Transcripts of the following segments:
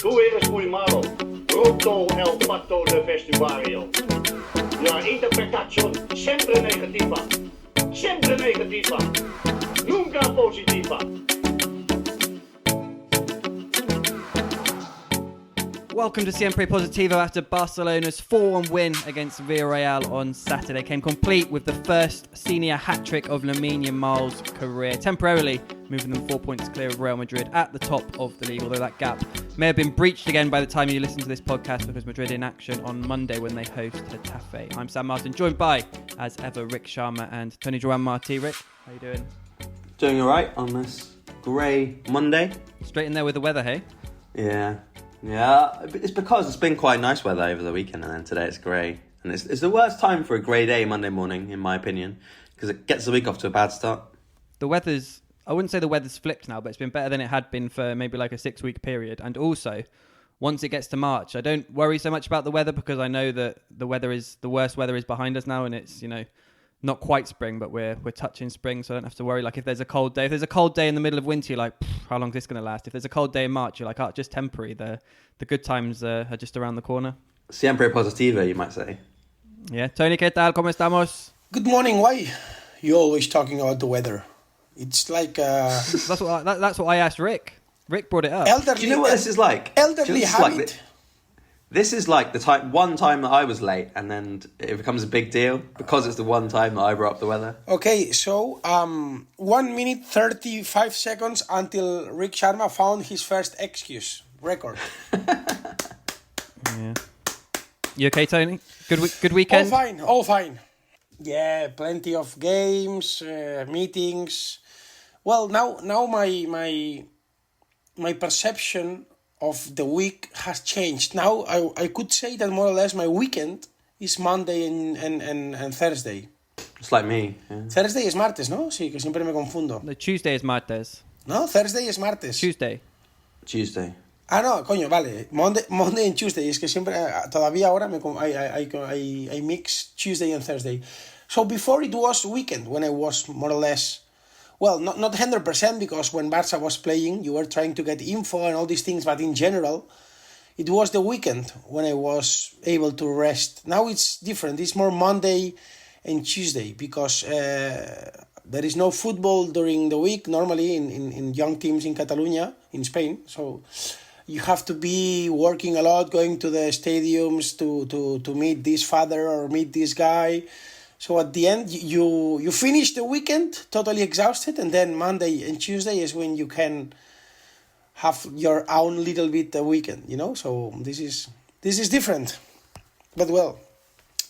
Tú eres muy malo. Roto el pato de vestuario. La interpretación siempre negativa. Siempre negativa. Nunca positiva. Welcome to Siempre Positivo after Barcelona's 4-1 win against Villarreal on Saturday came complete with the first senior hat-trick of Lamine Yamal's career, temporarily moving them 4 points clear of Real Madrid at the top of the league, although that gap may have been breached again by the time you listen to this podcast because Madrid in action on Monday when they host Getafe. I'm Sam Martin, joined by, as ever, Rik Sharma and Tony Joan Marti. Rik, how you doing? Doing alright on this grey Monday. Straight in there with the weather, hey? Yeah, it's because it's been quite nice weather over the weekend and then today it's grey. And it's the worst time for a grey day Monday morning, in my opinion, because it gets the week off to a bad start. I wouldn't say the weather's flipped now, but it's been better than it had been for maybe like a 6-week period. And also, once it gets to March, I don't worry so much about the weather because I know that the worst weather is behind us now and it's, not quite spring, but we're touching spring, so I don't have to worry. Like if there's a cold day in the middle of winter, you're like, how long is this going to last? If there's a cold day in March, you're like, oh, just temporary. The good times are just around the corner. Siempre positivo, you might say. Yeah. Tony, ¿qué tal? ¿Cómo estamos? Good morning. Why you always talking about the weather? It's like that's what I asked Rik. Rik brought it up. Do you know what this is like? Elderly habit. This is like the one time that I was late, and then it becomes a big deal because it's the one time that I brought up the weather. Okay, so 1 minute 35 seconds until Rik Sharma found his first excuse record. Yeah. You okay, Tony? Good weekend. All fine. Yeah, plenty of games, meetings. Well, now my perception of the week has changed. Now I could say that more or less my weekend is Monday and Thursday. It's like me. Yeah. Thursday es martes, ¿no? Sí, que siempre me confundo. No, Tuesday is martes. No, Thursday es martes. Tuesday. Ah, no, coño, vale. Monday and Tuesday. Es que siempre, todavía ahora I mix Tuesday and Thursday. So before it was weekend when I was more or less... Well, not 100% because when Barça was playing, you were trying to get info and all these things, but in general, it was the weekend when I was able to rest. Now it's different. It's more Monday and Tuesday because there is no football during the week normally in young teams in Catalonia, in Spain. So you have to be working a lot, going to the stadiums to meet this father or meet this guy. So at the end, you finish the weekend totally exhausted, and then Monday and Tuesday is when you can have your own little bit of weekend, So this is different. But well,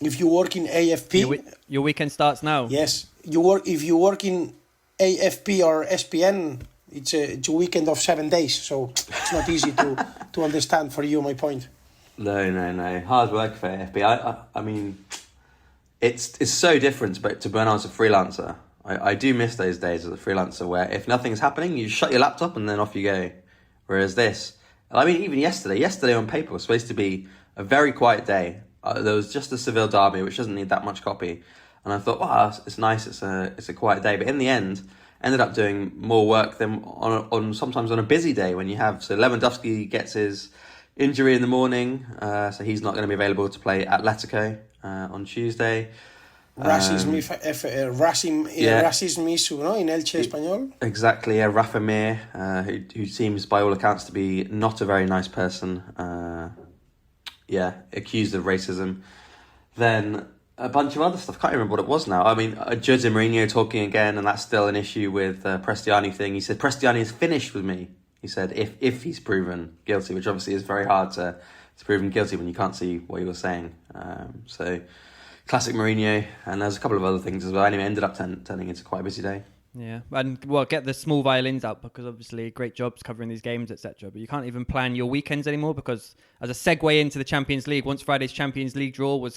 if you work in AFP... Your weekend starts now. Yes. If you work in AFP or SPN, it's a weekend of 7 days, so it's not easy to understand for you my point. No. Hard work for AFP. I mean... It's so different to when I was a freelancer. I do miss those days as a freelancer where if nothing's happening, you shut your laptop and then off you go. Whereas this, I mean, even yesterday on paper was supposed to be a very quiet day. There was just the Seville derby, which doesn't need that much copy. And I thought, wow, it's nice, it's a quiet day. But in the end, ended up doing more work than on sometimes on a busy day when you have... So Lewandowski gets his injury in the morning, so he's not going to be available to play Atletico on Tuesday. Racism issue, no? In Elche Español. Exactly, yeah. Rafa Mir, who seems by all accounts to be not a very nice person. Accused of racism. Then a bunch of other stuff. Can't remember what it was now. I mean, Jose Mourinho talking again, and that's still an issue with Prestiani thing. He said Prestiani is finished with me. He said if he's proven guilty, which obviously is very hard to prove him guilty when you can't see what he was saying. So classic Mourinho, and there's a couple of other things as well. Anyway, ended up turning into quite a busy day. Yeah, and get the small violins out because obviously great jobs covering these games, etc. But you can't even plan your weekends anymore because as a segue into the Champions League, once Friday's Champions League draw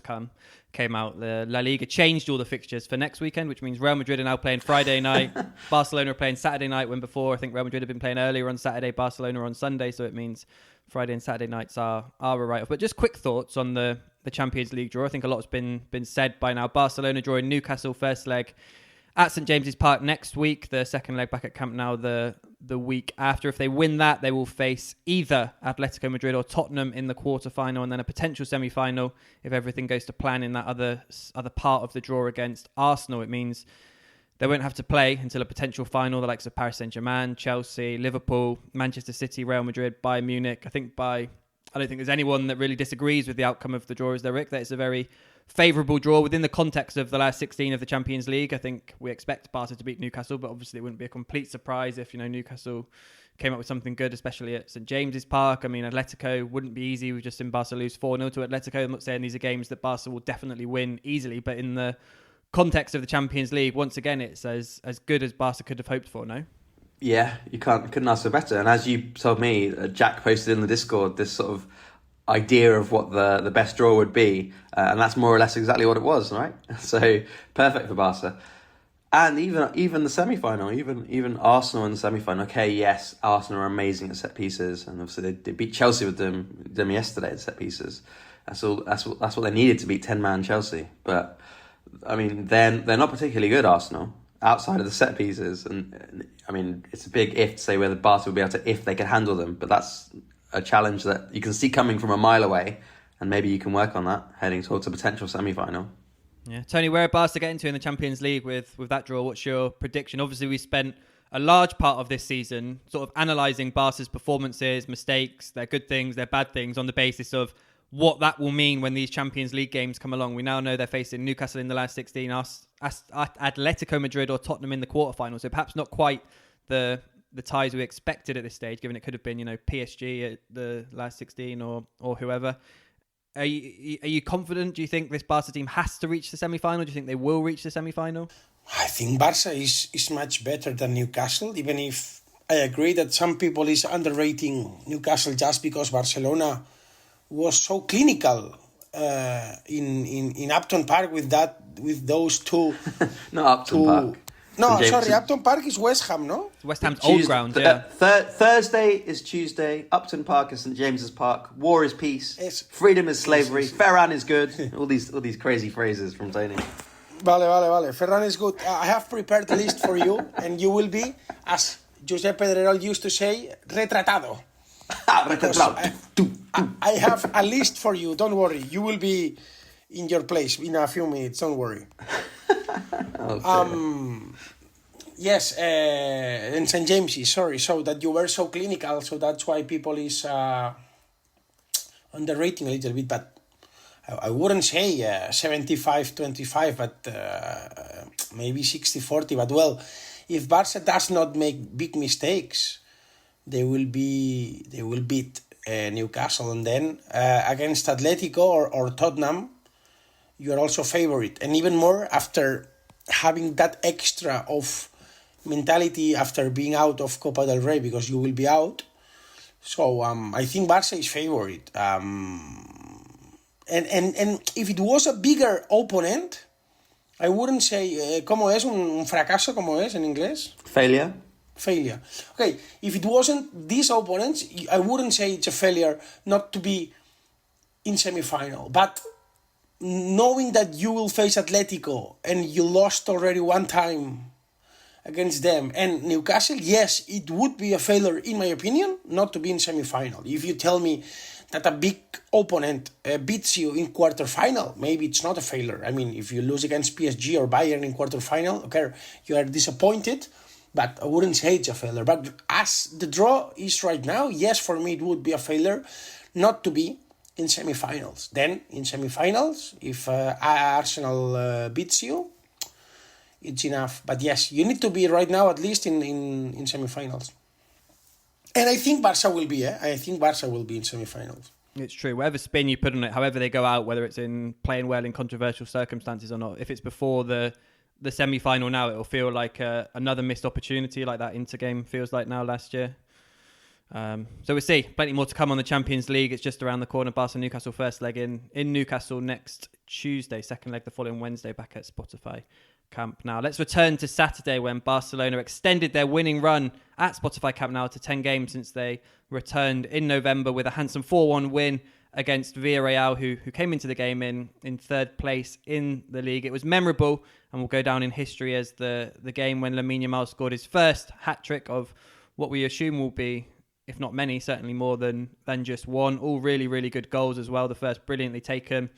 came out, the LaLiga changed all the fixtures for next weekend, which means Real Madrid are now playing Friday night, Barcelona are playing Saturday night, when before I think Real Madrid had been playing earlier on Saturday, Barcelona on Sunday, so it means Friday and Saturday nights are a write-off. But just quick thoughts on the Champions League draw. I think a lot's been said by now. Barcelona drawing Newcastle first leg at St James's Park next week. The second leg back at Camp Nou the week after. If they win that, they will face either Atletico Madrid or Tottenham in the quarterfinal, and then a potential semi-final if everything goes to plan in that other part of the draw against Arsenal. It means they won't have to play until a potential final, the likes of Paris Saint-Germain, Chelsea, Liverpool, Manchester City, Real Madrid, Bayern Munich. I don't think there's anyone that really disagrees with the outcome of the draw, is there, Rick? That it's a very favourable draw within the context of the last 16 of the Champions League. I think we expect Barca to beat Newcastle, but obviously it wouldn't be a complete surprise if, Newcastle came up with something good, especially at St James's Park. I mean, Atletico wouldn't be easy. We've just seen Barca lose 4-0 to Atletico. I'm not saying these are games that Barca will definitely win easily, but in the context of the Champions League, once again, it's as good as Barca could have hoped for, no? Yeah, you couldn't ask for better. And as you told me, Jack posted in the Discord this sort of idea of what the best draw would be, and that's more or less exactly what it was, right? So perfect for Barca. And even the semi-final, even Arsenal in the semi-final. Okay, yes, Arsenal are amazing at set pieces, and obviously they beat Chelsea with them yesterday at set pieces. That's what they needed to beat 10-man Chelsea. But I mean, they're not particularly good, Arsenal, outside of the set pieces. And I mean, it's a big if to say whether Barca will be able to, if they can handle them. But that's a challenge that you can see coming from a mile away, and maybe you can work on that heading towards a potential semi-final. Yeah, Tony, where are Barca getting to in the Champions League with that draw? What's your prediction? Obviously, we spent a large part of this season sort of analysing Barca's performances, mistakes, their good things, their bad things, on the basis of what that will mean when these Champions League games come along. We now know they're facing Newcastle in the last 16, Atletico Madrid or Tottenham in the quarterfinals. So perhaps not quite the ties we expected at this stage, given it could have been, PSG at the last 16 or whoever. Are you confident? Do you think this Barca team has to reach the semi-final? Do you think they will reach the semi-final? I think Barca is much better than Newcastle, even if I agree that some people is underrating Newcastle just because Barcelona was so clinical in Upton Park with those two. Not Upton Park. No, sorry, Upton Park is West Ham, no? West Ham's old ground, yeah. Thursday is Tuesday. Upton Park is St James's Park. War is peace. Yes. Freedom is slavery. Yes. Ferran is good. all these crazy phrases from Tony. Vale. Ferran is good. I have prepared a list for you, and you will be, as Josep Pedrerol used to say, retratado. I have a list for you. Don't worry. You will be in your place in a few minutes. Don't worry. Yes, in St. James's, sorry. So that you were so clinical, so that's why people is underrating a little bit. But I wouldn't say 75-25, but maybe 60-40. But well, if Barca does not make big mistakes, they will beat Newcastle, and then against Atletico or Tottenham, you are also favorite, and even more after having that extra of mentality after being out of Copa del Rey, because you will be out. So I think Barca is favorite. And if it was a bigger opponent, I wouldn't say ¿cómo es un fracaso? ¿Cómo es en inglés? Failure. Okay, if it wasn't these opponents, I wouldn't say it's a failure not to be in semi-final. But knowing that you will face Atletico and you lost already one time against them, and Newcastle, yes, it would be a failure in my opinion not to be in semi-final. If you tell me that a big opponent beats you in quarter-final, maybe it's not a failure. I mean, if you lose against PSG or Bayern in quarter-final, okay, you are disappointed, but I wouldn't say it's a failure. But as the draw is right now, yes, for me it would be a failure not to be in semifinals. Then in semifinals, if Arsenal beats you, it's enough. But yes, you need to be right now at least in semifinals. And I think Barca will be. I think Barca will be in semifinals. It's true. Whatever spin you put on it, however they go out, whether it's in playing well in controversial circumstances or not, if it's before the semi-final now, it'll feel like another missed opportunity, like that Inter game feels like now last year. So we'll see. Plenty more to come on the Champions League. It's just around the corner. Barca Newcastle first leg in Newcastle next Tuesday. Second leg the following Wednesday back at Spotify Camp Nou. Let's return to Saturday when Barcelona extended their winning run at Spotify Camp Nou to 10 games since they returned in November with a handsome 4-1 win against Villarreal, who came into the game in third place in the league. It was memorable and will go down in history as the game when Lamine Yamal scored his first hat-trick of what we assume will be, if not many, certainly more than just one. All really, really good goals as well. The first brilliantly taken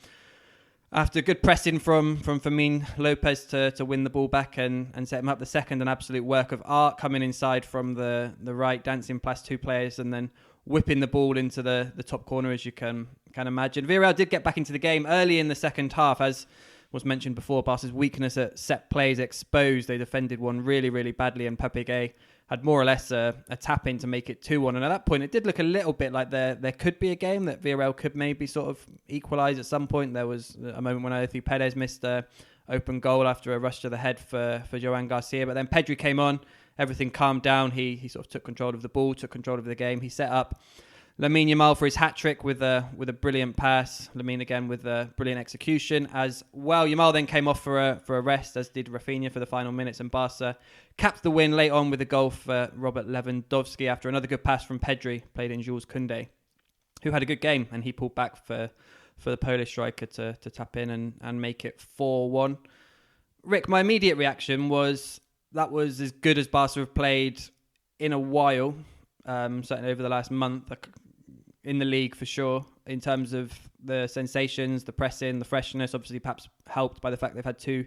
after good pressing from Fermin Lopez to win the ball back and set him up. The second, an absolute work of art, coming inside from the right, dancing past two players and then whipping the ball into the top corner, as you can imagine. Villarreal did get back into the game early in the second half. As was mentioned before, Barca's weakness at set plays exposed. They defended one really, really badly, and Pedri had more or less a tap-in to make it 2-1. And at that point, it did look a little bit like there could be a game that Villarreal could maybe sort of equalise at some point. There was a moment when I think Perez missed an open goal after a rush to the head for Joan Garcia. But then Pedri came on. Everything calmed down. He sort of took control of the ball, took control of the game. He set up Lamine Yamal for his hat-trick with a brilliant pass. Lamine again with a brilliant execution as well. Yamal then came off for a rest, as did Rafinha for the final minutes, and Barca capped the win late on with a goal for Robert Lewandowski after another good pass from Pedri, played in Jules Koundé, who had a good game, and he pulled back for the Polish striker to tap in and make it 4-1. Rick, my immediate reaction was that was as good as Barca have played in a while, certainly over the last month, in the league for sure, in terms of the sensations, the pressing, the freshness, obviously perhaps helped by the fact they've had 2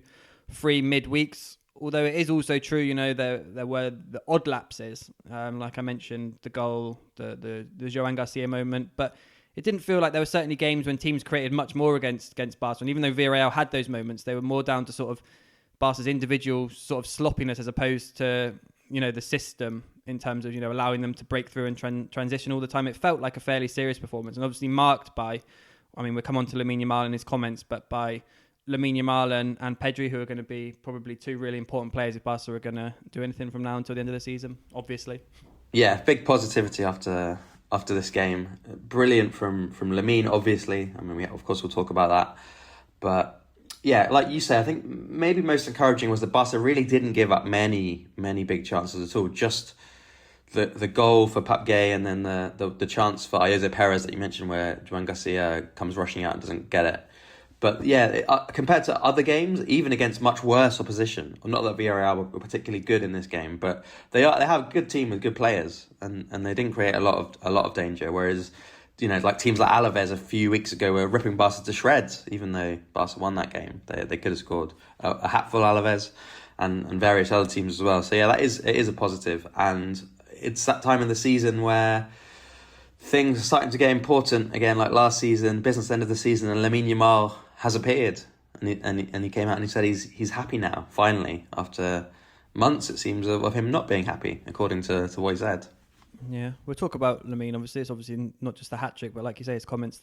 free midweeks. Although it is also true, there were the odd lapses, like I mentioned, the goal, the Joan Garcia moment, but it didn't feel like there were certainly games when teams created much more against Barca. And even though Villarreal had those moments, they were more down to sort of Barca's individual sort of sloppiness as opposed to, the system in terms of, allowing them to break through and transition all the time. It felt like a fairly serious performance, and obviously marked by, we'll come on to Lamine Yamal in his comments, but by Lamine Yamal and Pedri, who are going to be probably 2 really important players if Barca are going to do anything from now until the end of the season, obviously. Yeah, big positivity after this game. Brilliant from Lamine, obviously. Of course we'll talk about that. But yeah, like you say, I think maybe most encouraging was that Barca really didn't give up many big chances at all. Just the goal for Pedri and then the chance for Jose Perez that you mentioned where Joan Garcia comes rushing out and doesn't get it. But yeah, compared to other games, even against much worse opposition, not that Villarreal were particularly good in this game, but they have a good team with good players, and they didn't create a lot of danger. Whereas, like teams like Alaves a few weeks ago were ripping Barca to shreds, even though Barca won that game. They could have scored a hatful Alaves and various other teams as well. So yeah, it is a positive, and it's that time of the season where things are starting to get important again, like last season, business end of the season, and Lamine Yamal has appeared, and he came out and he said he's happy now, finally, after months, it seems, of him not being happy, according to what he said. Yeah, we'll talk about Lamine. Obviously, it's obviously not just the hat-trick, but like you say, his comments,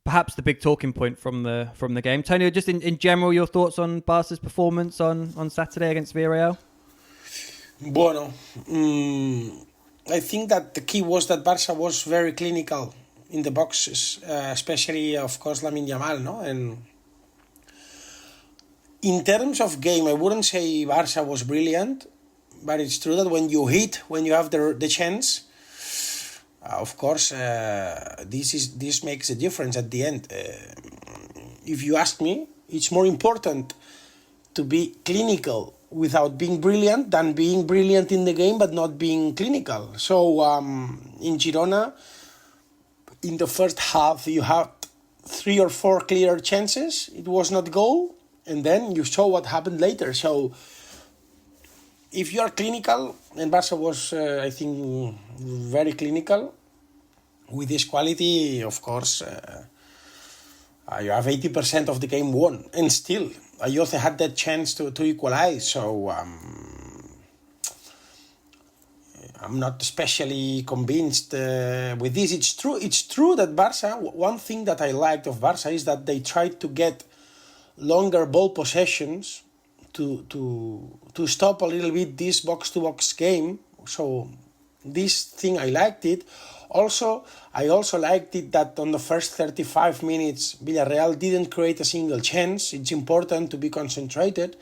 perhaps the big talking point from the game. Tony, just in general, your thoughts on Barca's performance on Saturday against Villarreal? Bueno, I think that the key was that Barca was very clinical in the boxes, especially, of course, Lamine Yamal, no? And in terms of game, I wouldn't say Barca was brilliant, but it's true that when you have the chance, of course, this makes a difference at the end. If you ask me, it's more important to be clinical without being brilliant than being brilliant in the game but not being clinical. So in Girona, in the first half, you had 3 or 4 clear chances. It was not goal, and then you saw what happened later. So if you are clinical, and Barca was, I think, very clinical, with this quality, of course, you have 80% of the game won. And still, Ayoce had that chance to equalize. So I'm not especially convinced with this. It's true that Barca, one thing that I liked of Barca is that they tried to get longer ball possessions to stop a little bit this box-to-box game. So this thing, I liked it. I also liked it that on the first 35 minutes, Villarreal didn't create a single chance. It's important to be concentrated.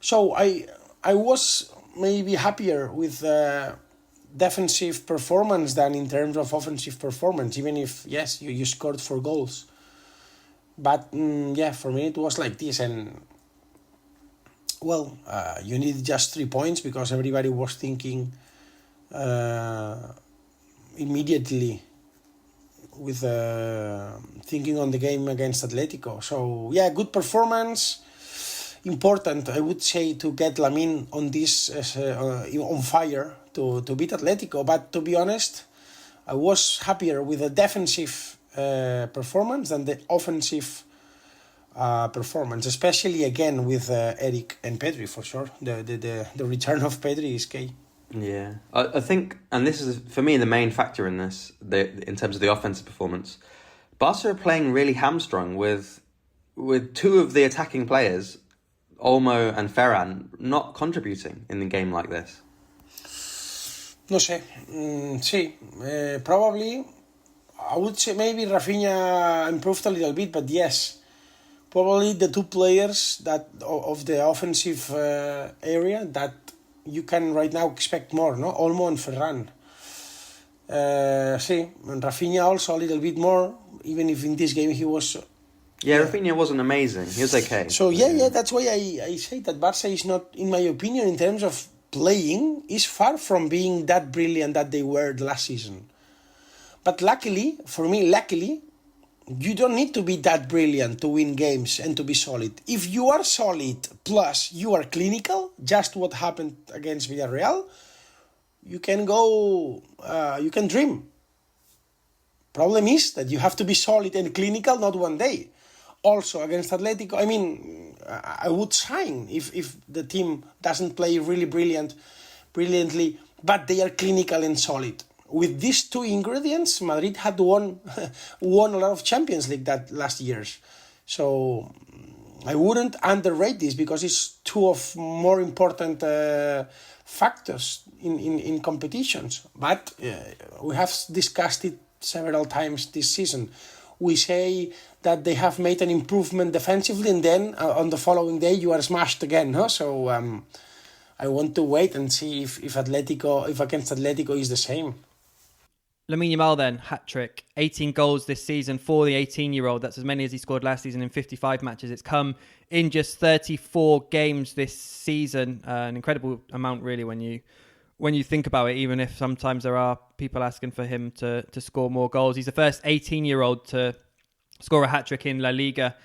So I was maybe happier with defensive performance than in terms of offensive performance, even if, yes, you scored 4 goals. But, for me it was like this. And, well, you need just 3 points because everybody was thinking immediately with thinking on the game against Atletico. So, good performance. Important, I would say, to get Lamine on this on fire to beat Atletico. But to be honest, I was happier with the defensive performance than the offensive performance, especially again with Rik and Pedri, for sure. The return of Pedri is key. Yeah, I think, and this is for me the main factor in this, in terms of the offensive performance. Barca are playing really hamstrung with 2 of the attacking players, Olmo and Ferran, not contributing in the game like this. No sé, probably, I would say maybe Rafinha improved a little bit, but yes, probably the 2 players that of the offensive area that you can right now expect more, no? Olmo and Ferran. And Rafinha also a little bit more, even if in this game he was... Rafinha wasn't amazing. He was okay. So, that's why I say that Barça is not, in my opinion, in terms of playing, is far from being that brilliant that they were last season. But luckily, you don't need to be that brilliant to win games and to be solid. If you are solid, plus you are clinical, just what happened against Villarreal, you can go, you can dream. Problem is that you have to be solid and clinical, not one day. Also, against Atletico, I would sign if the team doesn't play really brilliantly, but they are clinical and solid. With these 2 ingredients, Madrid had won a lot of Champions League that last years. So I wouldn't underrate this because it's 2 of more important factors in competitions. But we have discussed it several times this season. We say that they have made an improvement defensively, and then on the following day you are smashed again. No? So I want to wait and see if against Atletico is the same. Lamine Yamal then, hat-trick, 18 goals this season for the 18-year-old. That's as many as he scored last season in 55 matches. It's come in just 34 games this season. An incredible amount, really, when you think about it, even if sometimes there are people asking for him to score more goals. He's the first 18-year-old to score a hat-trick in LaLiga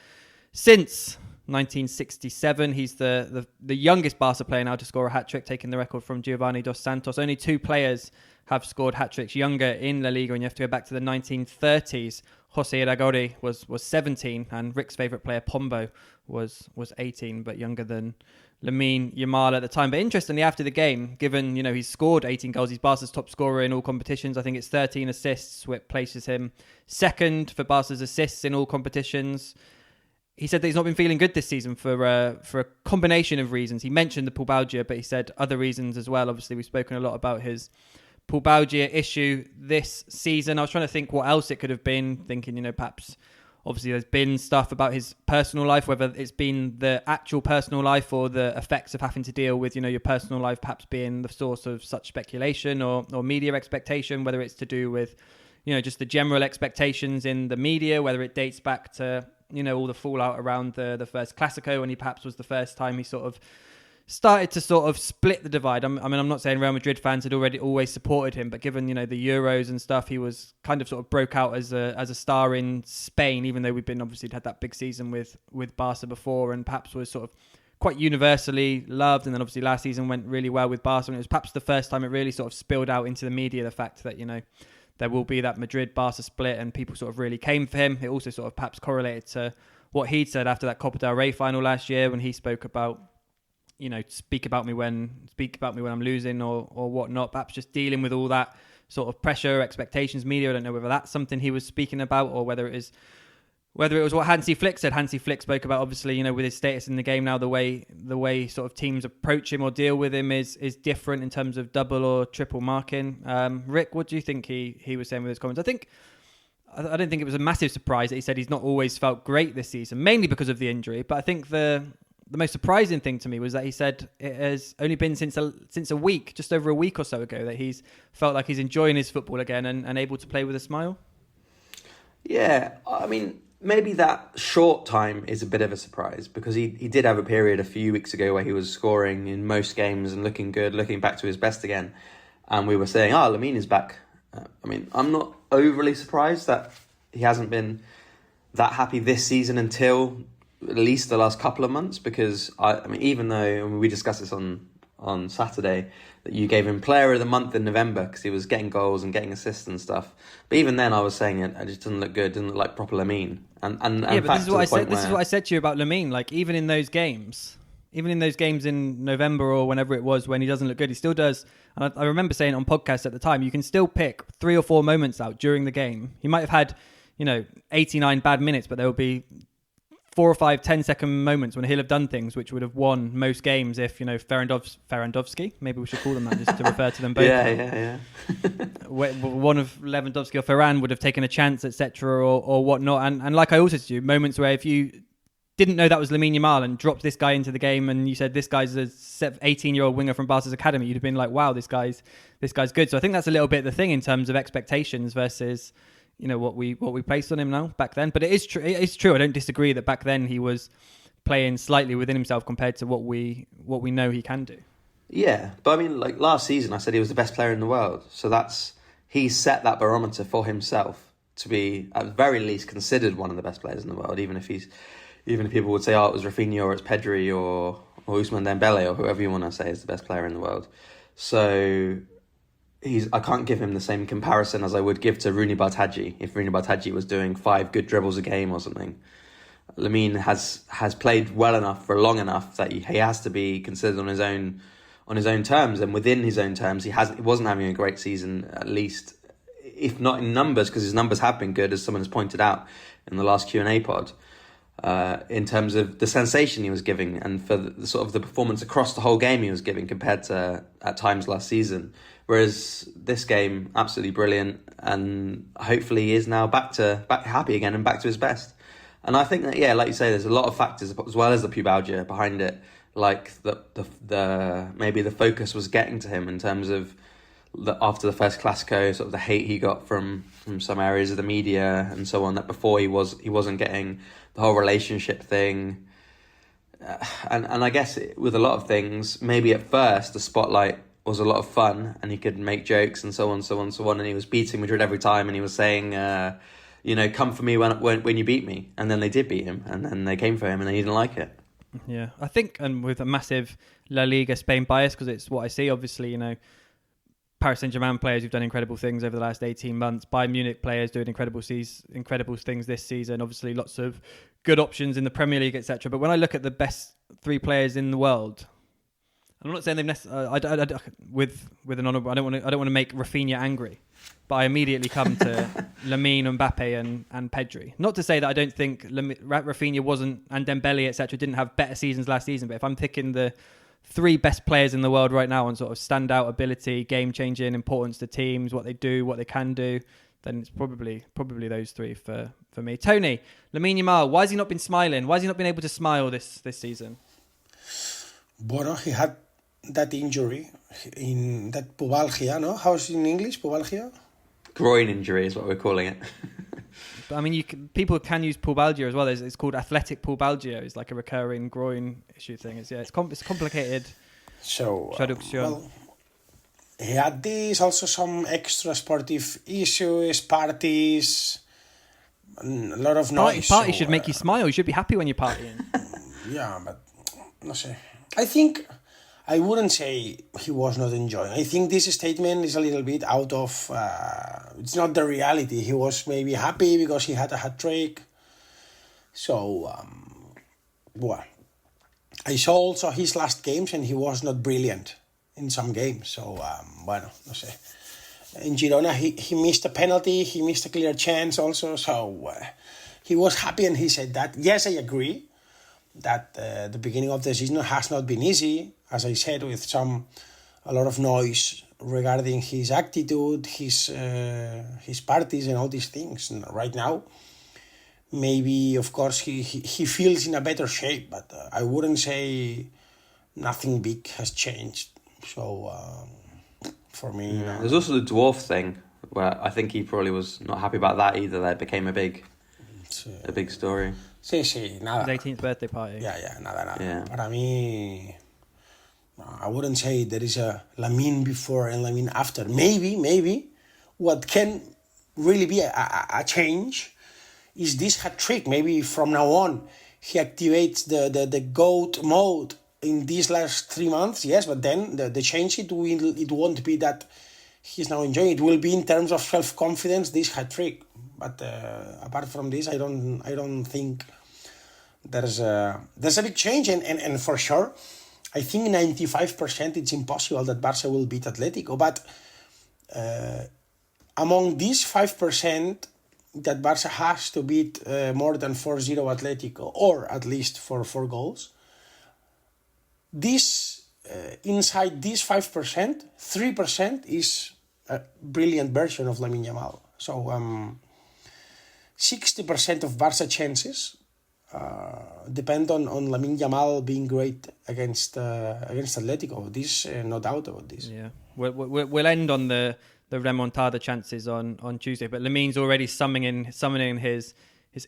since 1967. He's the youngest Barca player now to score a hat-trick, taking the record from Giovanni Dos Santos. Only 2 players have scored hat-tricks younger in La Liga, and you have to go back to the 1930s. Jose Iragorri was 17, and Rick's favourite player, Pombo, was 18, but younger than Lamine Yamal at the time. But interestingly, after the game, given he's scored 18 goals, he's Barca's top scorer in all competitions. I think it's 13 assists, which places him second for Barca's assists in all competitions. He said that he's not been feeling good this season for a combination of reasons. He mentioned the pubalgia, but he said other reasons as well. Obviously, we've spoken a lot about his pubalgia issue this season. I was trying to think what else it could have been, thinking, perhaps, obviously there's been stuff about his personal life, whether it's been the actual personal life or the effects of having to deal with, your personal life perhaps being the source of such speculation or media expectation, whether it's to do with, just the general expectations in the media, whether it dates back to, all the fallout around the first Clásico, when he perhaps was the first time he sort of started to sort of split the divide. I'm not saying Real Madrid fans had always supported him, but given, the Euros and stuff, he was kind of sort of broke out as a star in Spain, even though we've been obviously had that big season with Barca before, and perhaps was sort of quite universally loved. And then obviously last season went really well with Barca, and it was perhaps the first time it really sort of spilled out into the media, the fact that, there will be that Madrid-Barca split, and people sort of really came for him. It also sort of perhaps correlated to what he'd said after that Copa del Rey final last year, when he spoke about, speak about me when I'm losing or whatnot, perhaps just dealing with all that sort of pressure, expectations, media. I don't know whether that's something he was speaking about, or whether it was what Hansi Flick said. Hansi Flick spoke about, obviously, with his status in the game now, the way sort of teams approach him or deal with him is different in terms of double or triple marking. Rick, what do you think he was saying with his comments? I don't think it was a massive surprise that he said he's not always felt great this season, mainly because of the injury. But I think the the most surprising thing to me was that he said it has only been since a week, just over a week or so ago, that he's felt like he's enjoying his football again and able to play with a smile. Yeah, I mean, maybe that short time is a bit of a surprise because he did have a period a few weeks ago where he was scoring in most games and looking good, looking back to his best again. And we were saying, Lamine is back. I mean, I'm not overly surprised that he hasn't been that happy this season until at least the last couple of months, because I mean, even though we discussed this on Saturday, that you gave him player of the month in November because he was getting goals and getting assists and stuff. But even then I was saying it just doesn't look good, doesn't look like proper Lamine. And yeah, but this is what I said to you about Lamine. Like, even in those games in November or whenever it was when he doesn't look good, he still does. And I remember saying on podcasts at the time, you can still pick 3 or 4 moments out during the game. He might have had, 89 bad minutes, but there will be 4 or 5 10-second moments when he'll have done things which would have won most games if, Ferrandovsky, maybe we should call them that just to refer to them both. Yeah. One of Lewandowski or Ferran would have taken a chance, etc., or whatnot. And like I also said to you, moments where if you didn't know that was Lamine Yamal and dropped this guy into the game and you said this guy's a 18-year-old winger from Barca's academy, you'd have been like, wow, this guy's good. So I think that's a little bit the thing in terms of expectations versus what we placed on him now back then. But it is true. I don't disagree that back then he was playing slightly within himself compared to what we know he can do. Yeah, but I mean, like last season I said he was the best player in the world. So he set that barometer for himself to be at the very least considered one of the best players in the world, even if people would say, it was Rafinha or it's Pedri or Ousmane Dembele or whoever you want to say is the best player in the world. So I can't give him the same comparison as I would give to Rooney Bartadji if Rooney Bartadji was doing 5 good dribbles a game or something. Lamine has played well enough for long enough that he has to be considered on his own terms, and within his own terms he wasn't having a great season, at least if not in numbers, because his numbers have been good, as someone has pointed out in the last Q&A pod. In terms of the sensation he was giving and for the sort of the performance across the whole game he was giving compared to at times last season. Whereas this game, absolutely brilliant, and hopefully he is now back happy again and back to his best. And I think that, yeah, like you say, there's a lot of factors as well as the pubalgia behind it, like the maybe the focus was getting to him in terms of after the first Clasico, sort of the hate he got from some areas of the media and so on, that before he wasn't getting the whole relationship thing. And I guess with a lot of things, maybe at first the spotlight was a lot of fun and he could make jokes and so on, and he was beating Madrid every time and he was saying, come for me when you beat me. And then they did beat him and then they came for him and he didn't like it. Yeah, I think, and with a massive La Liga Spain bias, because it's what I see, obviously, Paris Saint-Germain players who've done incredible things over the last 18 months. Bayern Munich players doing incredible things this season. Obviously, lots of good options in the Premier League, etc. But when I look at the best 3 players in the world, I'm not saying they've necessarily. With an honourable, I don't want to make Rafinha angry, but I immediately come to Lamine, Mbappe, and Pedri. Not to say that I don't think Rafinha wasn't, and Dembele, etc. didn't have better seasons last season. But if I'm picking the 3 best players in the world right now on sort of standout ability, game-changing, importance to teams, what they do, what they can do, then it's probably those 3 for me. Tony, Lamine Yamal, why has he not been smiling? Why has he not been able to smile this season? Bueno, he had that injury in that pubalgia, no? How's it in English, pubalgia? Groin injury is what we're calling it. But I mean, people can use pubalgia as well. It's called athletic pubalgia. It's like a recurring groin issue thing. It's complicated. So, he had this, also some extra sportive issues, parties, a lot of noise. Parties should make you smile. You should be happy when you're partying. Yeah, but no sé. I think I wouldn't say he was not enjoying. I think this statement is a little bit out of... it's not the reality. He was maybe happy because he had a hat-trick. So, I saw also his last games and he was not brilliant in some games. So, no sé. In Girona, he missed a penalty. He missed a clear chance also. So, he was happy and he said that. Yes, I agree that the beginning of the season has not been easy, as I said, with a lot of noise regarding his attitude, his parties and all these things. And right now, maybe, of course, he feels in a better shape, but I wouldn't say nothing big has changed. So, for me... Yeah. There's also the dwarf thing, where I think he probably was not happy about that either. That became a big story. Sí, nada. His 18th birthday party. Yeah, nada. Yeah. Para mí, I wouldn't say there is a Lamine before and Lamine after. Maybe, what can really be a change is this hat trick. Maybe from now on, he activates the GOAT mode in these last 3 months, yes, but then the change, it won't be that he's now enjoying. It will be in terms of self-confidence, this hat trick. But apart from this, I don't think there's a big change, and for sure, I think 95% it's impossible that Barça will beat Atletico. But among these 5% that Barça has to beat more than 4-0 Atletico, or at least for 4 goals, this inside these 5%, 3% is a brilliant version of Lamine Yamal. So 60% of Barça chances depend on Lamine Yamal being great against Atletico. This no doubt about this. Yeah, we'll end on the remontada chances on Tuesday, but Lamine's already summoning his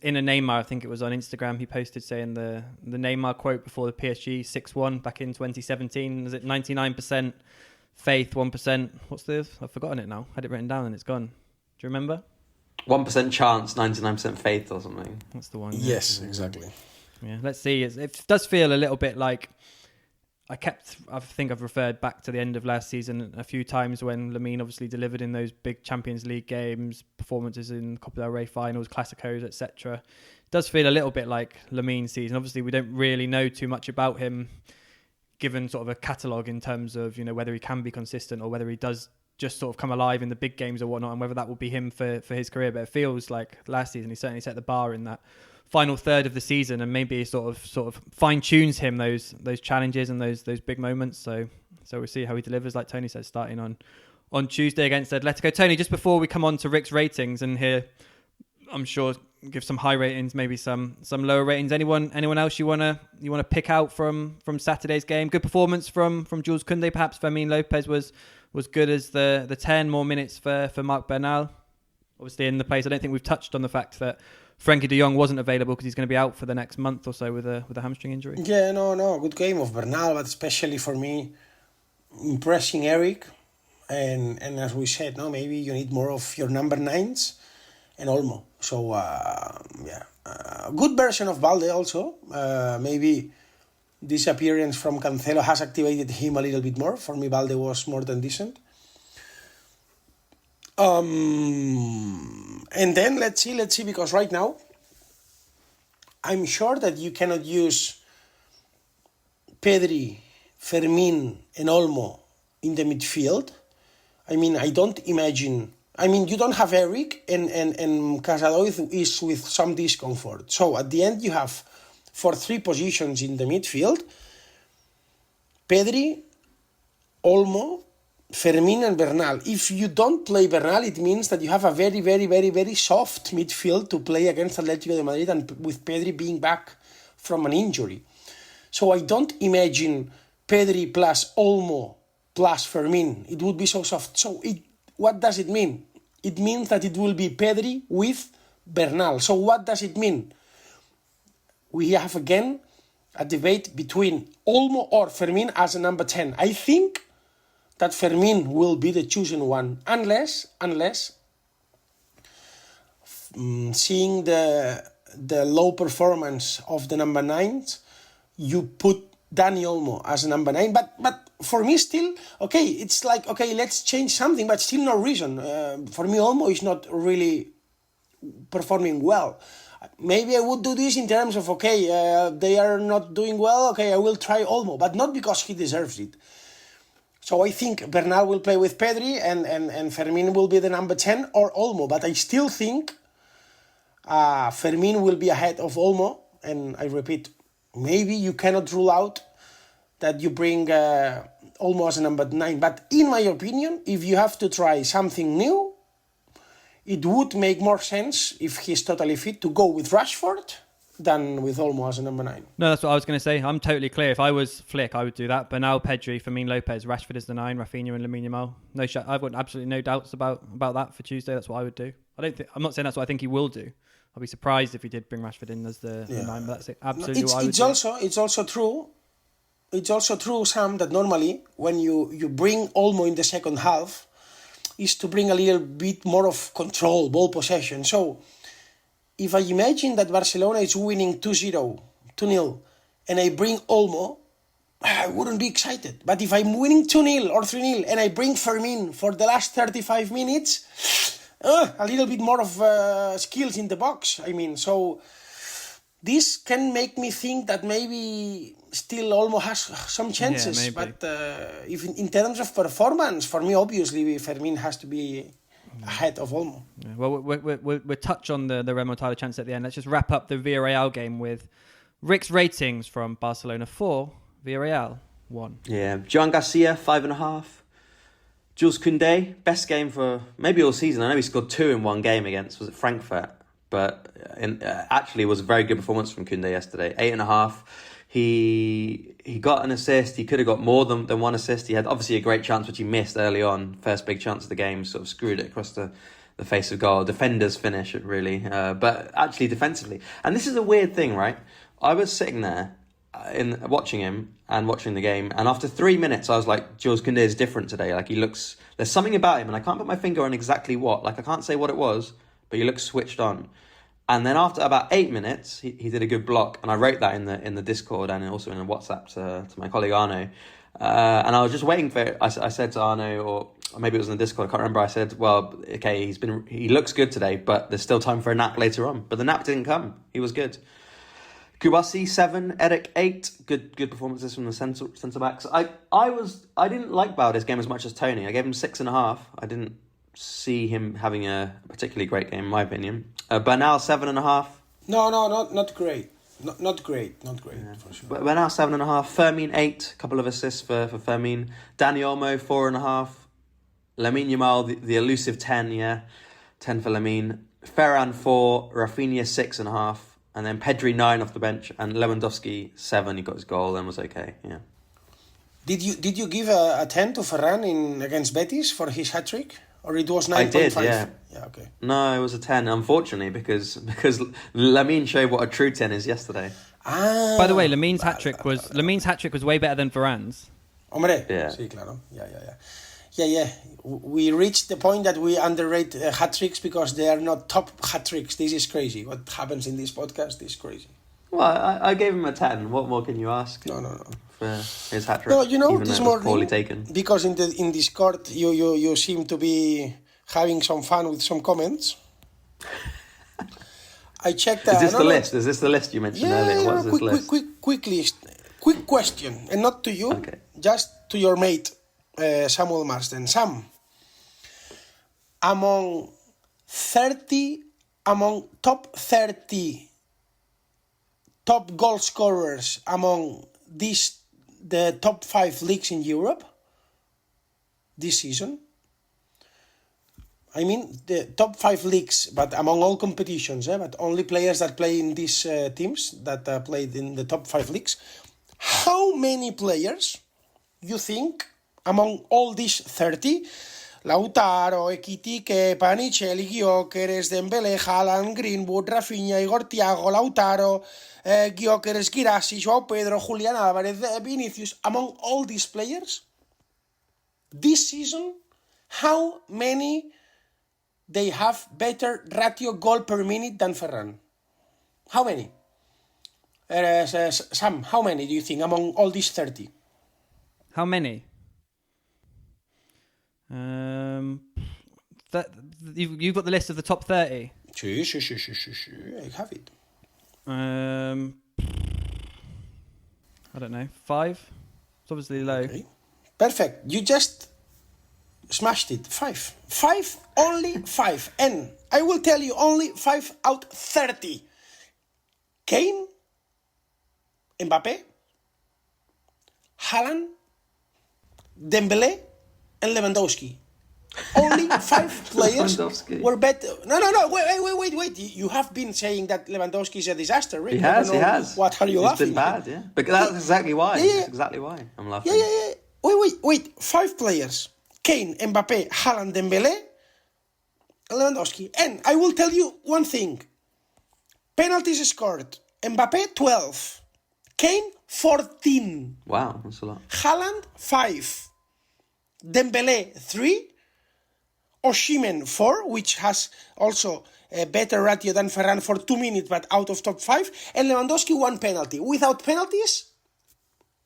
inner Neymar. I think it was on Instagram. He posted saying the Neymar quote before the PSG 6-1 back in 2017. Was it 99% faith, 1%? I've forgotten it now. Had it written down and it's gone. Do you remember? 1% chance, 99% faith, or something. That's the one. Yes, exactly. Yeah, let's see. It does feel a little bit like I think I've referred back to the end of last season a few times when Lamine obviously delivered in those big Champions League games, performances in Copa del Rey finals, Clásicos, etc. It does feel a little bit like Lamine's season. Obviously, we don't really know too much about him, given sort of a catalogue in terms of, you know, whether he can be consistent or whether he does just sort of come alive in the big games or whatnot, and whether that will be him for his career. But it feels like last season he certainly set the bar in that final third of the season, and maybe sort of fine tunes him those challenges and those big moments. So we'll see how he delivers, like Tony said, starting on Tuesday against Atletico. Tony, just before we come on to Rick's ratings, and here I'm sure give some high ratings, maybe some lower ratings. Anyone else you wanna pick out from Saturday's game? Good performance from Jules Koundé, perhaps. Fermin Lopez was good as the 10, more minutes for Marc Bernal. Obviously in the place, I don't think we've touched on the fact that Frenkie de Jong wasn't available because he's going to be out for the next month or so with a hamstring injury. Yeah, no, good game of Bernal, but especially for me, impressing Eric, and as we said, no, maybe you need more of your number 9s and Olmo. So good version of Balde also. Maybe this appearance from Cancelo has activated him a little bit more. For me, Balde was more than decent. And then let's see, because right now, I'm sure that you cannot use Pedri, Fermin, and Olmo in the midfield. I mean, I don't imagine. I mean, you don't have Eric, and Casador is with some discomfort. So at the end, you have for 3 positions in the midfield, Pedri, Olmo, Fermin and Bernal. If you don't play Bernal, it means that you have a very, very, very, very soft midfield to play against Atlético de Madrid, and with Pedri being back from an injury. So I don't imagine Pedri plus Olmo plus Fermin. It would be so soft. So what does it mean? It means that it will be Pedri with Bernal. So what does it mean? We have again a debate between Olmo or Fermin as a number 10. I think that Fermin will be the chosen one, unless seeing the low performance of the number 9s, you put Dani Olmo as a number 9. But for me still, okay, it's like, okay, let's change something, but still no reason. For me, Olmo is not really performing well. Maybe I would do this in terms of, okay, they are not doing well, okay, I will try Olmo, but not because he deserves it. So I think Bernal will play with Pedri and Fermin will be the number 10 or Olmo. But I still think Fermin will be ahead of Olmo. And I repeat, maybe you cannot rule out that you bring Olmo as a number 9. But in my opinion, if you have to try something new, it would make more sense if he's totally fit to go with Rashford than with Olmo as a number 9. No, that's what I was going to say. I'm totally clear. If I was Flick, I would do that. Bernal, Pedri, Firmino Lopez, Rashford is the 9, Rafinha and Lamine Yamal. I've got absolutely no doubts about that for Tuesday. That's what I would do. I'm not saying that's what I think he will do. I'll be surprised if he did bring Rashford in as the 9, but that's absolutely what I would do. It's also true. It's also true, Sam, that normally when you bring Olmo in the second half, is to bring a little bit more of control, ball possession. So if I imagine that Barcelona is winning 2-0, and I bring Olmo, I wouldn't be excited. But if I'm winning 2-0 or 3-0 and I bring Fermin for the last 35 minutes, a little bit more of skills in the box. I mean, so this can make me think that maybe still Olmo has some chances. Yeah, but if in terms of performance, for me, obviously, Fermin has to be ahead of Olmo. Yeah, well, we'll touch on the remontada chance at the end. Let's just wrap up the Villarreal game with Rik's ratings from Barcelona 4, Villarreal 1. Yeah, Joan Garcia 5.5. Jules Koundé, best game for maybe all season. I know he scored 2 in one game against, was it Frankfurt? But actually it was a very good performance from Koundé yesterday. 8.5. He got an assist. He could have got more than one assist. He had obviously a great chance, which he missed early on. First big chance of the game, sort of screwed it across the face of goal. Defenders finish it, really. But actually defensively. And this is a weird thing, right? I was sitting there watching him and watching the game. And after 3 minutes, I was like, Jules Koundé is different today. Like, there's something about him, and I can't put my finger on exactly what. Like, I can't say what it was, but he looks switched on. And then after about 8 minutes, he did a good block, and I wrote that in the Discord and also in a WhatsApp to my colleague Arno. And I was just waiting for it. I said to Arno, or maybe it was in the Discord, I can't remember. I said, well, okay, he looks good today, but there's still time for a nap later on. But the nap didn't come. He was good. Kubasi 7, Eric 8. Good performances from the centre backs. I didn't like Balde's game as much as Tony. I gave him 6.5. I didn't see him having a particularly great game, in my opinion. Bernal 7.5. No, not great. Not great, yeah, for sure. Bernal 7.5. Fermin 8. Couple of assists for Fermin. Dani Olmo 4.5. Lamine Yamal, the elusive 10, yeah. 10 for Lamine. Ferran 4. Rafinha 6.5. And then Pedri 9 off the bench, and Lewandowski 7. He got his goal and was okay. Yeah. Did you give a 10 to Ferran against Betis for his hat trick, or it was 9.5? I did, yeah. Yeah, okay. No, it was a 10. Unfortunately, because Lamine showed what a true 10 is yesterday. By the way, Lamine's hat trick was way better than Varane's. Hombre, yeah. Sí, claro. Yeah. We reached the point that we underrate hat tricks because they are not top hat tricks. This is crazy. What happens in this podcast is crazy. Well, I gave him a 10. What more can you ask? No. For his hat trick. No, you know, even this though it was morning, poorly taken. because in Discord you seem to be having some fun with some comments. I checked. Is this the list? Is this the list you mentioned earlier? What's this list? Quick list. Quick question, and not to you, Okay. just to your mate, Samuel Marsden. Sam, among top 30 top goal scorers among the top 5 leagues in Europe this season. I mean, the top 5 leagues, but among all competitions, but only players that play in these teams that played in the top 5 leagues. How many players you think among all these 30? Lautaro, Ekitike, Panicelli, Gyökeres, Dembélé, Haaland, Greenwood, Rafinha, Igor Thiago, Lautaro, Gyökeres, Guirassy, João Pedro, Julián Álvarez, Vinicius. Among all these players, this season, how many they have better ratio goal per minute than Ferran? How many? Sam, how many do you think among all these 30? How many? You've got the list of the top 30? Sí, I have it. I don't know, 5? It's obviously low. Okay. Perfect. You just smashed it. 5. 5, only 5. And I will tell you only 5 out 30. Kane, Mbappé, Haaland, Dembélé, and Lewandowski. Only 5 players Lewandowski. were better. No, wait. You have been saying that Lewandowski is a disaster, Rick. He has. What are you He's laughing been bad, yeah. But that's exactly why. That's exactly why I'm laughing. Yeah. Wait. 5 players. Kane, Mbappe, Haaland, Dembele, Lewandowski. And I will tell you one thing. Penalties scored. Mbappe, 12. Kane, 14. Wow, that's a lot. Haaland, 5. Dembele, 3. Osimhen, 4, which has also a better ratio than Ferran for 2 minutes, but out of top 5. And Lewandowski, 1 penalty. Without penalties,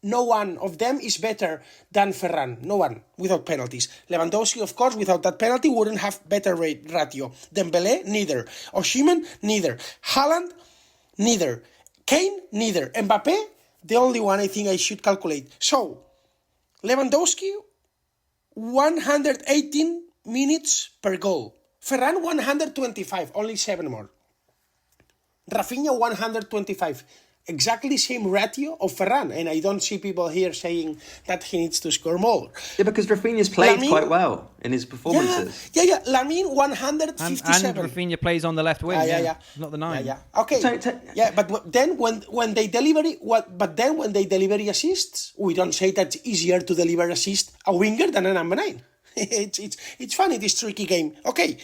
no one of them is better than Ferran. No one without penalties. Lewandowski, of course, without that penalty, wouldn't have better ratio. Dembele, neither. Osimhen, neither. Haaland, neither. Kane, neither. Mbappe, the only one I think I should calculate. So, Lewandowski, 118 minutes per goal. Ferran, 125, only 7 more. Rafinha, 125. Exactly same ratio of Ferran, and I don't see people here saying that he needs to score more. Yeah, because Rafinha's played quite well in his performances. Yeah. Lamine, 157. And Rafinha plays on the left wing. Not the 9. Yeah. Okay. But then when they deliver assists, we don't say that it's easier to deliver assist a winger than a number 9. It's funny, this tricky game. Okay.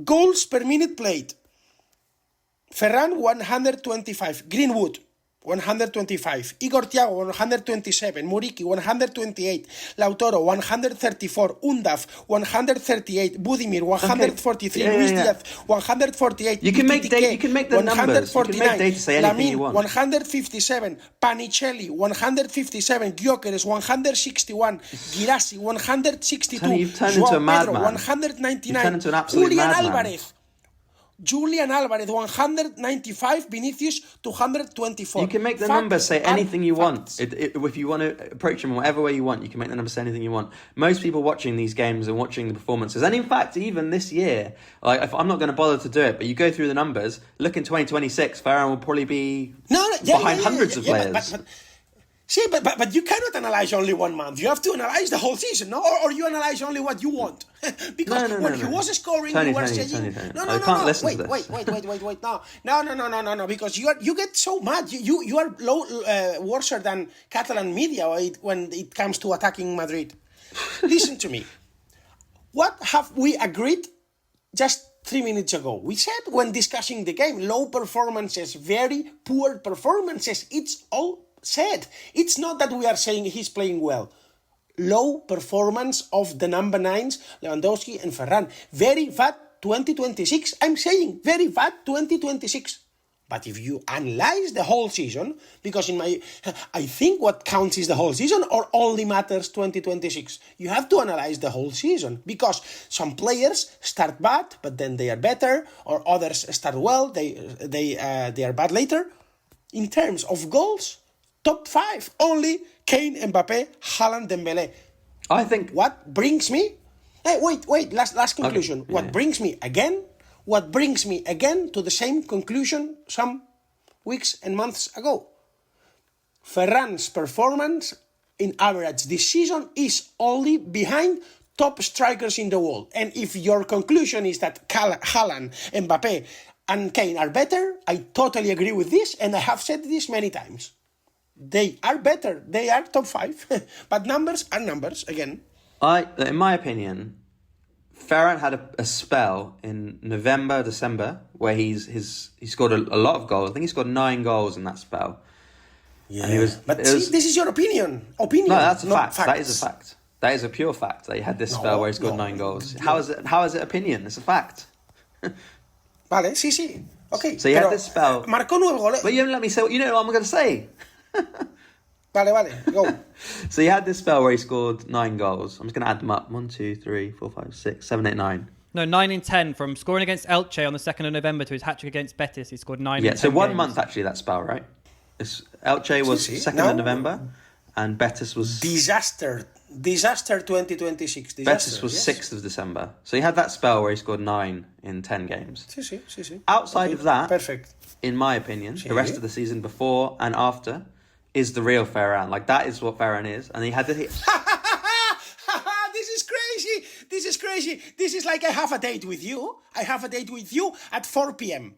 Goals per minute played. Ferran, 125. Greenwood, 125. Igor Thiago, 127. Muriqi, 128. Lautaro, 134. Undav, 138. Budimir, 143. Luis Diaz, 148. You can make the numbers. You can make data say anything Lamine, you want. 157. Panicelli, 157. Gyökeres, 161. Girassi, 162. Tony, you've turned into a madman. 199. You've turned into an absolute madman. Julian Alvarez, 195. Vinicius, 224. You can make the numbers say anything you want. If you want to approach them whatever way you want, you can make the numbers say anything you want. Most people watching these games and watching the performances, and in fact, even this year, if I'm not going to bother to do it, but you go through the numbers, look in 2026, Ferran will probably be behind hundreds of players. But you cannot analyze only 1 month. You have to analyze the whole season, no? Or you analyze only what you want. Because when he was scoring, you were saying... I can't listen to this. Wait. No. Because you get so mad. You are worse than Catalan media when it comes to attacking Madrid. Listen to me. What have we agreed just 3 minutes ago? We said when discussing the game, low performances, very poor performances. It's all said. It's not that we are saying he's playing well. Low performance of the number 9s, Lewandowski and Ferran. Very bad 2026. I'm saying very bad 2026. But if you analyze the whole season, because I think what counts is the whole season or only matters 2026. You have to analyze the whole season because some players start bad, but then they are better, or others start well, they are bad later. In terms of goals, top 5, only Kane, Mbappe, Haaland, Dembele. I think... What brings me... Hey, wait, last conclusion. Okay. What brings me again to the same conclusion some weeks and months ago. Ferran's performance in average this season is only behind top strikers in the world. And if your conclusion is that Haaland, Mbappe and Kane are better, I totally agree with this, and I have said this many times. They are better. They are top 5. But numbers are numbers, again. In my opinion, Ferran had a spell in November, December, where he scored a lot of goals. I think he scored 9 goals in that spell. Yeah, this is your opinion. No, that's a fact. Facts. That is a fact. That is a pure fact. That he had this spell where he scored 9 goals. How is it opinion? It's a fact. Vale, sí. Okay. So you had this spell. Marcó 9 goles. But you haven't let me say what you know what I'm going to say. Vale, go. So you had this spell where he scored 9 goals. I'm just going to add them up. 1, 2, 3, 4, 5, 6, 7, 8, 9. No, 9 in 10. From scoring against Elche on the 2nd of November to his hat-trick against Betis, he scored 9 in 10 Yeah, so 1 games. month actually, that spell, right? Elche was 2nd of November and Betis was... Disaster 2026. Betis was 6th of December. So he had that spell where he scored 9 in 10 games. Sí. Outside of that, perfect. In my opinion, the rest of the season before and after is the real Ferran. Like, that is what Ferran is. And he had the... This is crazy. This is like I have a date with you. I have a date with you at 4 p.m.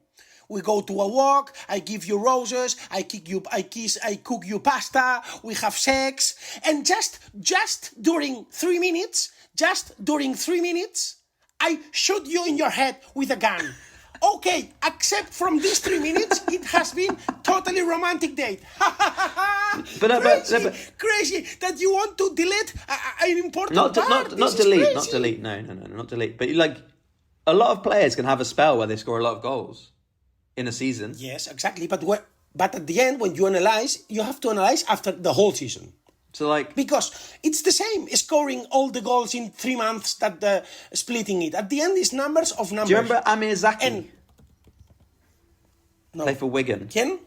We go to a walk, I give you roses, I cook you pasta, we have sex, and just during 3 minutes, I shoot you in your head with a gun. Okay, except from these 3 minutes, it has been totally romantic date. Crazy that you want to delete an important part. Not delete. No, not delete. But like, a lot of players can have a spell where they score a lot of goals in a season. Yes, exactly. But at the end, when you analyze, you have to analyze after the whole season. So like, because it's the same scoring all the goals in 3 months that splitting it. At the end, it's numbers of numbers. Do you remember Amir Zaki? No. Play for Wigan. ¿Quién?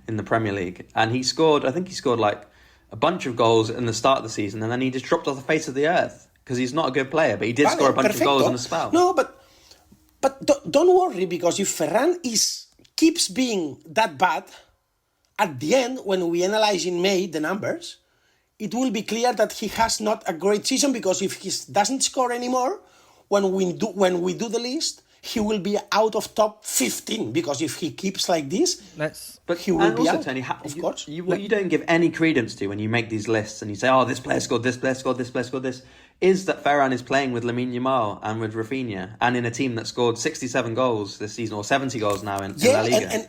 In the Premier League, and he scored like a bunch of goals in the start of the season, and then he just dropped off the face of the earth because he's not a good player, but he did score a bunch of goals in a spell. No, but don't worry, because if Ferran keeps being that bad, at the end, when we analyze in May the numbers, it will be clear that he has not a great season, because if he doesn't score anymore, when we do the list, he will be out of top 15, because if he keeps like this, he will be out. Tony, of course. What you don't give any credence to when you make these lists and you say, oh, this player scored this, player scored this, player scored this, is that Ferran is playing with Lamine Yamal and with Rafinha, and in a team that scored 67 goals this season, or 70 goals now in La Liga.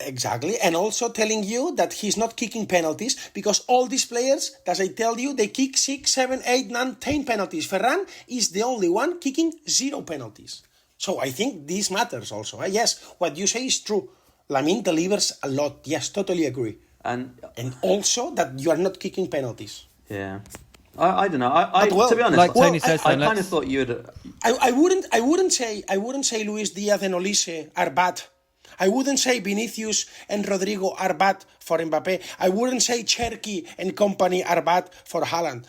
Exactly, and also telling you that he's not kicking penalties, because all these players, as I tell you, they kick 6, 7, 8, 9, 10 penalties. Ferran is the only one kicking 0 penalties. So I think this matters also. Yes, what you say is true. Lamine delivers a lot. Yes, totally agree. And also that you are not kicking penalties. Yeah. I don't know. To be honest, like Tony says, I kind of thought you would. I wouldn't say Luis Diaz and Olise are bad. I wouldn't say Vinicius and Rodrigo are bad for Mbappé. I wouldn't say Cherki and company are bad for Haaland.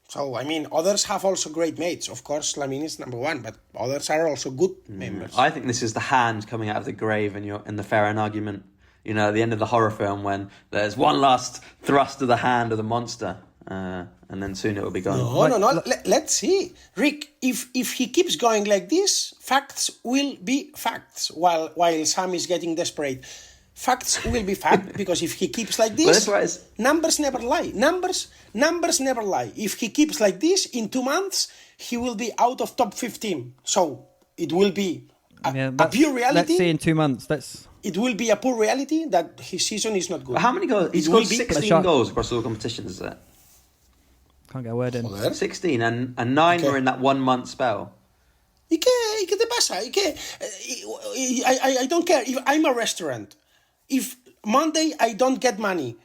So, I mean, others have also great mates. Of course, Lamine is number one, but others are also good members. I think this is the hand coming out of the grave in the Ferran argument. You know, at the end of the horror film, when there's one last thrust of the hand of the monster, and then soon it will be gone. No. Let's see. Rick, if he keeps going like this, facts will be facts, while Sam is getting desperate. Facts will be fact, because if he keeps like this, numbers never lie. Numbers never lie. If he keeps like this, in 2 months, he will be out of top 15. So it will be a pure reality. Let's see in 2 months. It will be a poor reality that his season is not good. How many goals? He's scored 16 goals across all competitions, is it? Can't get a word in. Joder. 16 and 9 were in that 1 month spell. ¿Y qué te pasa? I don't care. If I'm a restaurant, if Monday I don't get money,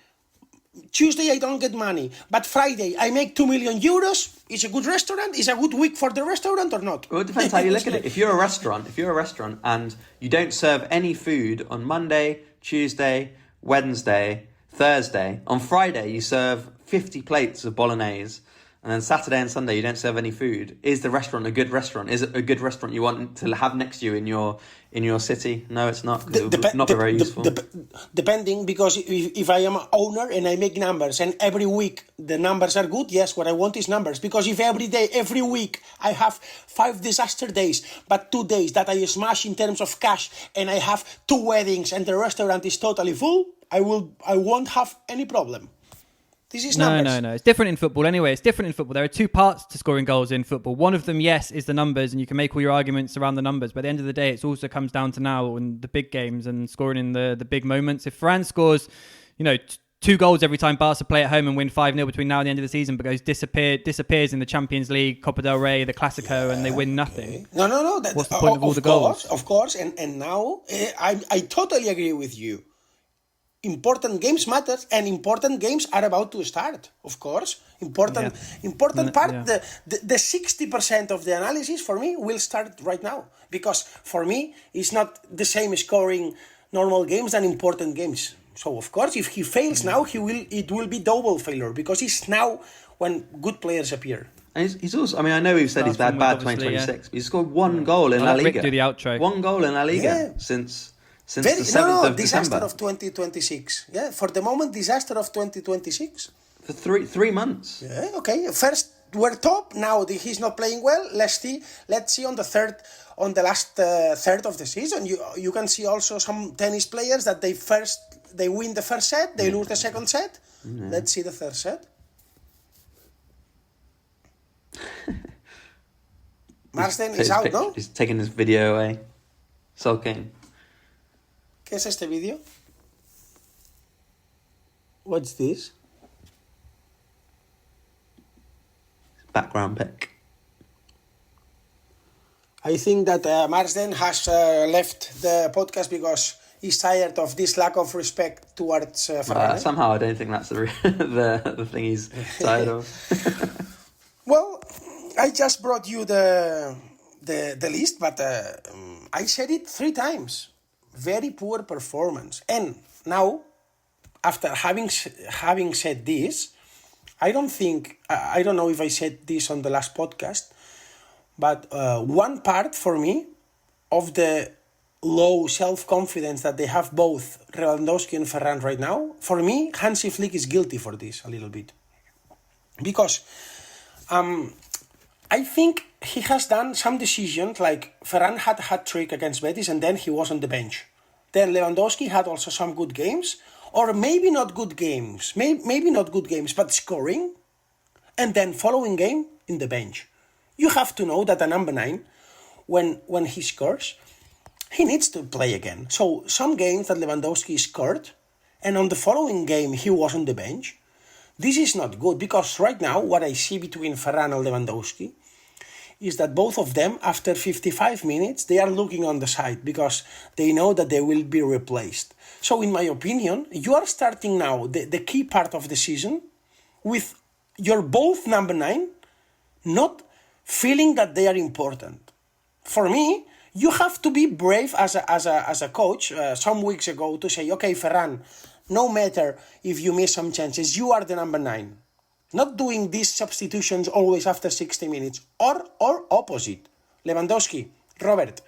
Tuesday I don't get money, but Friday I make 2 million euros, is a good restaurant? Is a good week for the restaurant or not? Well, it depends how you look at it. If you're a restaurant and you don't serve any food on Monday, Tuesday, Wednesday, Thursday, on Friday you serve 50 plates of bolognese, and then Saturday and Sunday you don't serve any food. Is the restaurant a good restaurant? Is it a good restaurant you want to have next to you in your city? No, it's not. It would not be very useful. Depending, because if I am an owner and I make numbers and every week the numbers are good, yes, what I want is numbers. Because if every week I have 5 disaster days, but 2 days that I smash in terms of cash, and I have 2 weddings and the restaurant is totally full, I won't have any problem. This is numbers. No. It's different in football anyway. It's different in football. There are 2 parts to scoring goals in football. One of them, yes, is the numbers, and you can make all your arguments around the numbers. But at the end of the day, it also comes down to now in the big games and scoring in the big moments. If Ferran scores, 2 goals every time Barca play at home and win 5-0 between now and the end of the season, because disappears in the Champions League, Copa del Rey, the Clasico, and they win nothing. No. What's the point of all the goals? Of course. And now I totally agree with you. Important games matter, and important games are about to start, of course. Important part, the 60% of the analysis for me will start right now. Because for me, it's not the same scoring normal games than important games. So, of course, if he fails now, it will be double failure, because it's now when good players appear. And he's also, I know we've said he's bad 2026, but he's scored 1 goal in La Liga. Rick do the outro. 1 goal in La Liga since the 7th of disaster December. of 2026. Yeah, for the moment, disaster of 2026. For three months. Yeah, okay. First were top. Now he's not playing well. Let's see on the last third of the season. You can see also some tennis players that they win the first set, they lose the second set. Let's see the third set. Marsden is out, ¿no? He's taking his video away. Sulking. ¿Qué es este video? What's this? Background pic. I think that Marsden has left the podcast because he's tired of this lack of respect towards Ferran. Somehow I don't think that's the thing he's tired of. Well, I just brought you the list, but I said it 3 times. Very poor performance. And now, after having said this, I don't know if I said this on the last podcast, but one part for me of the low self-confidence that they have both Lewandowski and Ferran right now, for me, Hansi Flick is guilty for this a little bit. Because I think he has done some decisions, like Ferran had a hat-trick against Betis and then he was on the bench. Then Lewandowski had also some good games, or maybe not good games, maybe not good games, but scoring, and then following game in the bench. You have to know that a number 9, when he scores, he needs to play again. So some games that Lewandowski scored, and on the following game he was on the bench, this is not good, because right now what I see between Ferran and Lewandowski is that both of them, after 55 minutes, they are looking on the side because they know that they will be replaced. So in my opinion, you are starting now the key part of the season with your both number 9 not feeling that they are important. For me, you have to be brave as a coach some weeks ago to say, okay, Ferran, no matter if you miss some chances, you are the number 9. Not doing these substitutions always after 60 minutes. Or opposite. Lewandowski, Robert,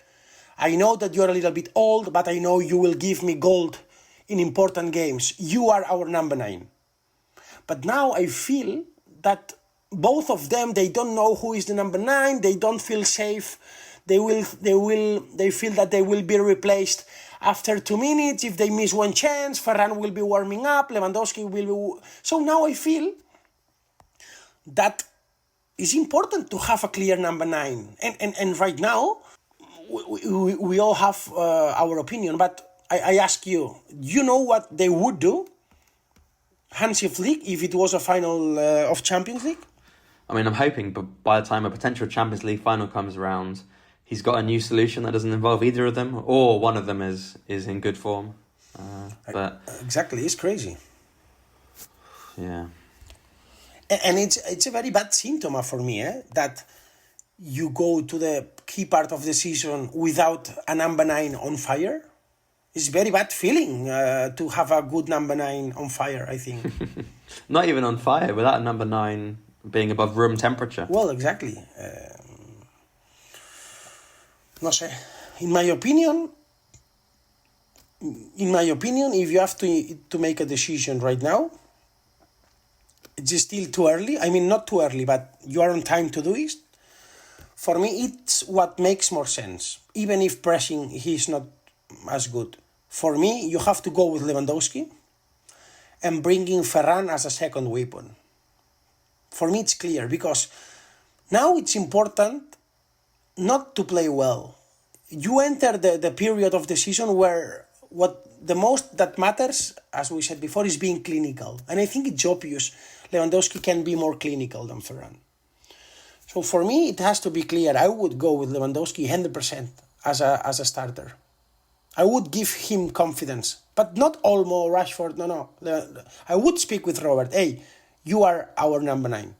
I know that you're a little bit old, but I know you will give me gold in important games. You are our number 9. But now I feel that both of them, they don't know who is the number 9. They don't feel safe. They feel that they will be replaced after 2 minutes. If they miss one chance, Ferran will be warming up. Lewandowski will be... So now I feel that it's important to have a clear number 9. And right now, we all have our opinion, but I ask you, you know what they would do, Hansi Flick, if it was a final of Champions League? I mean, I'm hoping, but by the time a potential Champions League final comes around, he's got a new solution that doesn't involve either of them, or one of them is in good form. But exactly, it's crazy. Yeah. And it's a very bad symptom for me, that you go to the key part of the season without a number 9 on fire. It's a very bad feeling to have a good number 9 on fire, I think. Not even on fire, without a number 9 being above room temperature. Well, exactly. No sé. In my opinion, if you have to make a decision right now, it's still too early. I mean, not too early, but you are on time to do it. For me, it's what makes more sense. Even if pressing, he's not as good. For me, you have to go with Lewandowski and bringing Ferran as a second weapon. For me, it's clear, because now it's important not to play well. You enter the period of the season where the most that matters, as we said before, is being clinical. And I think it's obvious Lewandowski can be more clinical than Ferran. So for me, it has to be clear. I would go with Lewandowski 100% as a starter. I would give him confidence, but not Olmo, Rashford, no. I would speak with Robert. Hey, you are our number 9.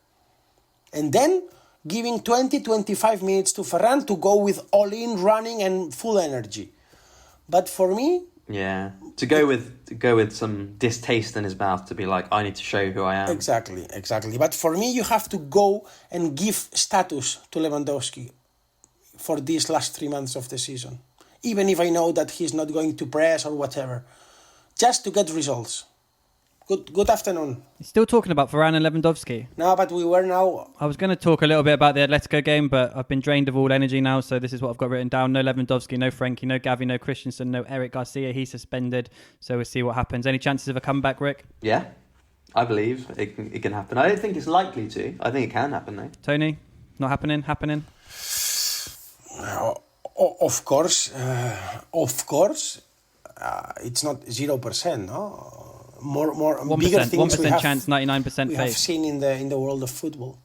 And then giving 20-25 minutes to Ferran to go with all-in running and full energy. But for me... Yeah, to go with some distaste in his mouth, to be like, I need to show who I am. Exactly. But for me, you have to go and give status to Lewandowski for these last 3 months of the season. Even if I know that he's not going to press or whatever. Just to get results. Good afternoon. Still talking about Varane and Lewandowski. No, but we were now... I was going to talk a little bit about the Atletico game, but I've been drained of all energy now, so this is what I've got written down. No Lewandowski, no Frenkie, no Gavi, no Christensen, no Eric Garcia. He's suspended, so we'll see what happens. Any chances of a comeback, Rick? Yeah, I believe it can happen. I don't think it's likely to. I think it can happen, though. Tony? Not happening? Happening? Of course. It's not 0%, no? More 1%, bigger things 1% chance, 99% we faith. have seen in the world of football.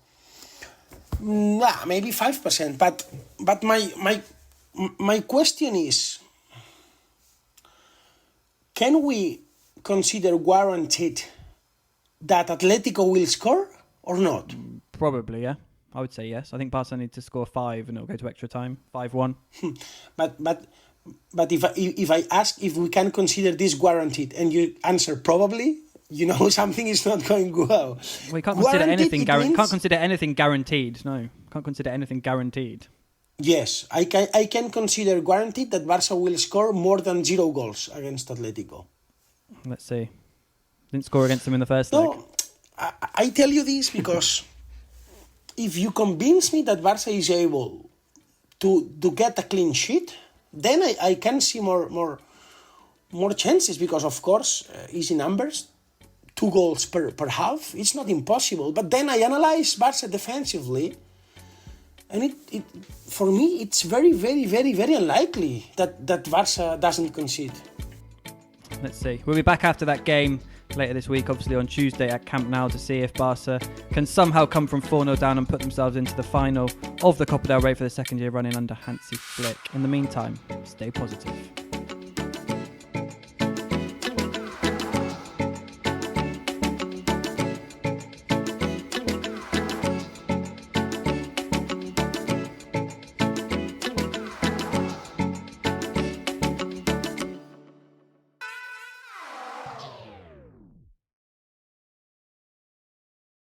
Maybe 5%. But my question is, can we consider guaranteed that Atletico will score or not? Probably, yeah. I would say yes. I think Barca need to score 5 and it'll go to extra time. 5-1. But if I ask if we can consider this guaranteed and you answer probably, something is not going well. We can't consider anything guaranteed. Can't consider anything guaranteed. No, can't consider anything guaranteed. Yes, I can consider guaranteed that Barca will score more than 0 goals against Atletico. Let's see. Didn't score against them in the first leg. I tell you this because if you convince me that Barca is able to get a clean sheet, then I can see more chances because, of course, easy numbers, 2 goals per half, it's not impossible. But then I analyze Barca defensively, and it for me, it's very, very, very, very unlikely that Barca doesn't concede. Let's see. We'll be back after that game later this week, obviously on Tuesday at Camp Nou, to see if Barca can somehow come from 4-0 down and put themselves into the final of the Copa del Rey for the second year running under Hansi Flick. In the meantime, stay positive.